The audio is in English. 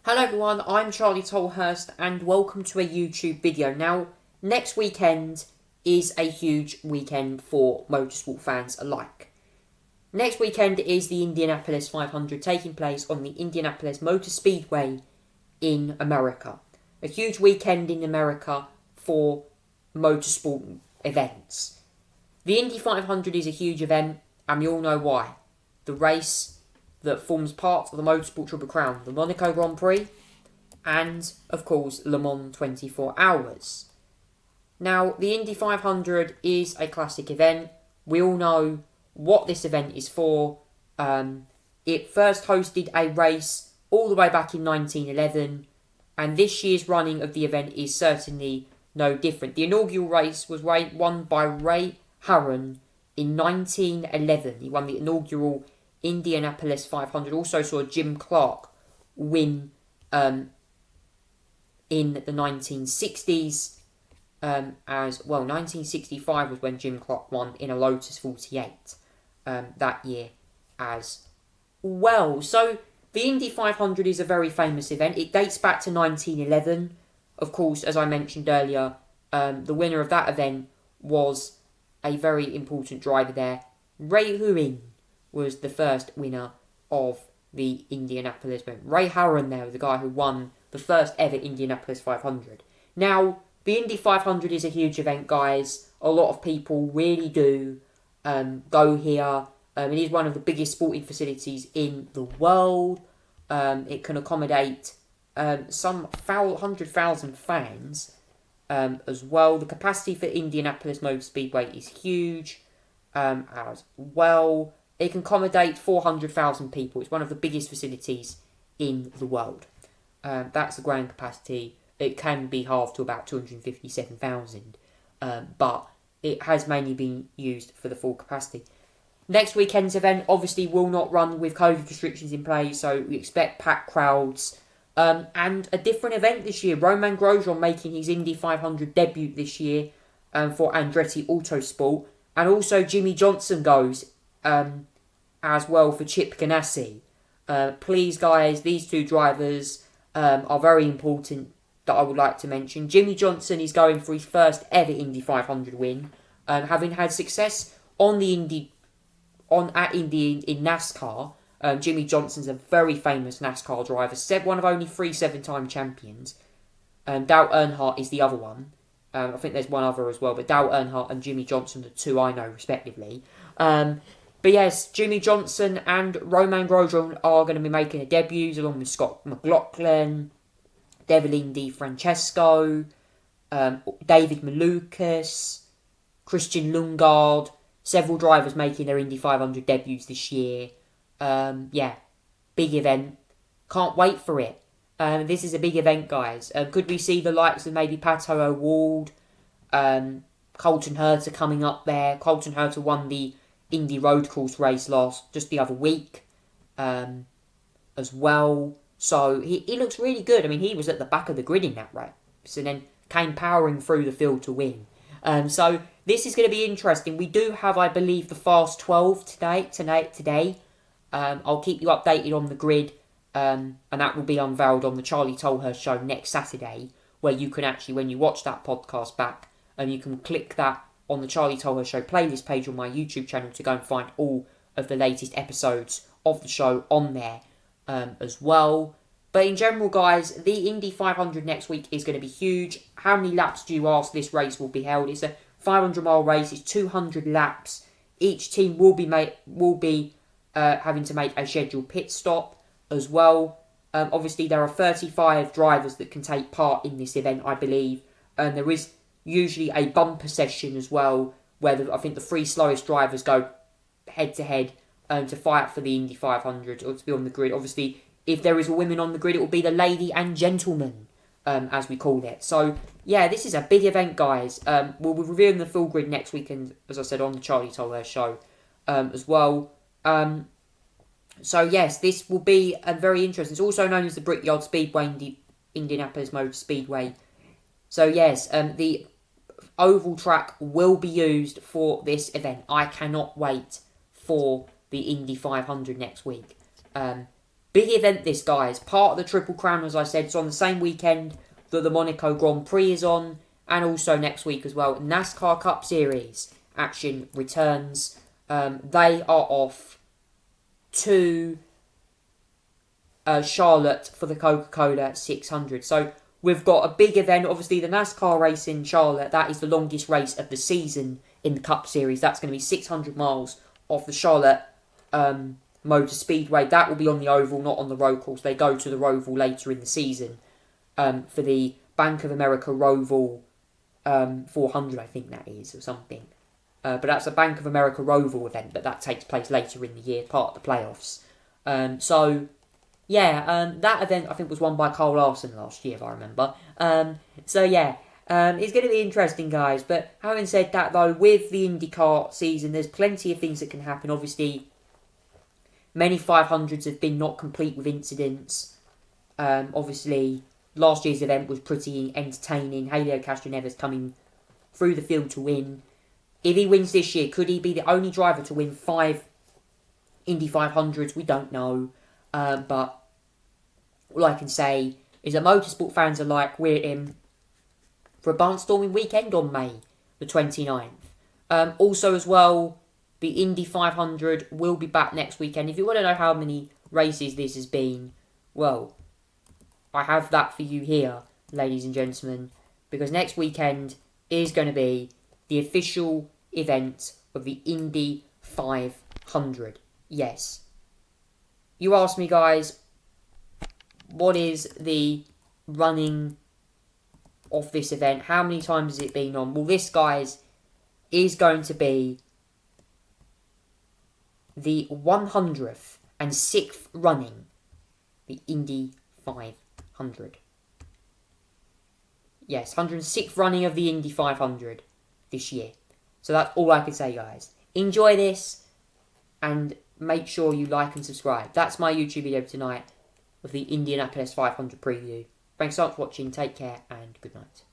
Hello everyone, I'm Charlie Tolhurst and welcome to a YouTube video. Now, next weekend is a huge weekend for motorsport fans alike. Next weekend is the Indianapolis 500 taking place on the Indianapolis Motor Speedway in America. A huge weekend in America for motorsport events. The Indy 500 is a huge event and we all know why. The race that forms part of the Motorsport Triple Crown, the Monaco Grand Prix, and, of course, Le Mans 24 Hours. Now, the Indy 500 is a classic event. We all know what this event is for. It first hosted a race all the way back in 1911, and this year's running of the event is certainly no different. The inaugural race was won by Ray Harron in 1911. He won the inaugural Indianapolis 500. Also saw Jim Clark win in the 1960s 1965 was when Jim Clark won in a Lotus 48 that year as well. So the Indy 500 is a very famous event. It dates back to 1911. Of course, as I mentioned earlier, the winner of that event was a very important driver there. Ray Harron was the first winner of the Indianapolis event. Ray Harron there was the guy who won the first ever Indianapolis 500. Now, the Indy 500 is a huge event, guys. A lot of people really do go here. It is one of the biggest sporting facilities in the world. It can accommodate some 100,000 fans as well. The capacity for Indianapolis Motor Speedway is huge as well. It can accommodate 400,000 people. It's one of the biggest facilities in the world. That's the grand capacity. It can be halved to about 257,000. But it has mainly been used for the full capacity. Next weekend's event obviously will not run with COVID restrictions in place, so we expect packed crowds. And a different event this year. Romain Grosjean making his Indy 500 debut this year for Andretti Autosport. And also Jimmy Johnson goes as well for Chip Ganassi. Please, guys, these two drivers are very important that I would like to mention. Jimmy Johnson is going for his first ever Indy 500 win, having had success at Indy in NASCAR. Jimmy Johnson's a very famous NASCAR driver, one of only 3 7-time champions. Dale Earnhardt is the other one. I think there's one other as well, but Dale Earnhardt and Jimmy Johnson are 2 I know, respectively. But yes, Jimmy Johnson and Romain Grosjean are going to be making their debuts, along with Scott McLaughlin, Devlin DeFrancesco, David Malukas, Christian Lundgaard, several drivers making their Indy 500 debuts this year. Big event. Can't wait for it. This is a big event, guys. Could we see the likes of maybe Pato O'Ward, Colton Herta coming up there? Colton Herta won the Indy Road Course race just the other week as well. So he looks really good. I mean, he was at the back of the grid in that race and then came powering through the field to win. So this is going to be interesting. We do have, I believe, the Fast 12 today. I'll keep you updated on the grid, and that will be unveiled on the Charlie Tolhurst show next Saturday, where you can actually, when you watch that podcast back, you can click that on the Charlie Tolhurst show playlist page on my YouTube channel to go and find all of the latest episodes of the show on there as well. But in general, guys, the Indy 500 next week is going to be huge. How many laps do you ask this race will be held? It's a 500-mile race. It's 200 laps. Each team will be having to make a scheduled pit stop as well. Obviously, there are 35 drivers that can take part in this event, I believe. And there is usually a bumper session as well, where I think the 3 slowest drivers go head-to-head to fight for the Indy 500 or to be on the grid. Obviously, if there is a woman on the grid, it will be the lady and gentleman, as we call it. So, yeah, this is a big event, guys. We'll be reviewing the full grid next weekend, as I said, on the Charlie Tolhurst show as well. So, yes, this will be very interesting. It's also known as the Brickyard Speedway, Indianapolis Motor Speedway. So, yes, the oval track will be used for this event. I cannot wait for the Indy 500 next week. Big event this, guys. Part of the Triple Crown, as I said. It's on the same weekend that the Monaco Grand Prix is on. And also next week as well. NASCAR Cup Series action returns. They are off to Charlotte for the Coca-Cola 600. So we've got a big event. Obviously, the NASCAR race in Charlotte, that is the longest race of the season in the Cup Series. That's going to be 600 miles off the Charlotte Motor Speedway. That will be on the oval, not on the road course. They go to the Roval later in the season for the Bank of America Roval 400, I think that is, or something. But that's a Bank of America Roval event, but that takes place later in the year, part of the playoffs. That event I think was won by Carl Larson last year, if I remember. It's going to be interesting, guys. But having said that, though, with the IndyCar season, there's plenty of things that can happen. Obviously, many 500s have been not complete with incidents. Obviously, last year's event was pretty entertaining. Helio Castroneves coming through the field to win. If he wins this year, could he be the only driver to win 5 Indy 500s? We don't know. But all I can say is that motorsport fans alike, we're in for a barnstorming weekend on May the 29th. Also as well, the Indy 500 will be back next weekend. If you want to know how many races this has been, well, I have that for you here, ladies and gentlemen, because next weekend is going to be the official event of the Indy 500. Yes. You asked me, guys, what is the running of this event? How many times has it been on? Well, this, guys, is going to be the 106th running, the Indy 500. Yes, 106th running of the Indy 500 this year. So that's all I can say, guys. Enjoy this, and make sure you like and subscribe. That's my YouTube video tonight of the Indianapolis 500 preview. Thanks so much for watching. Take care and good night.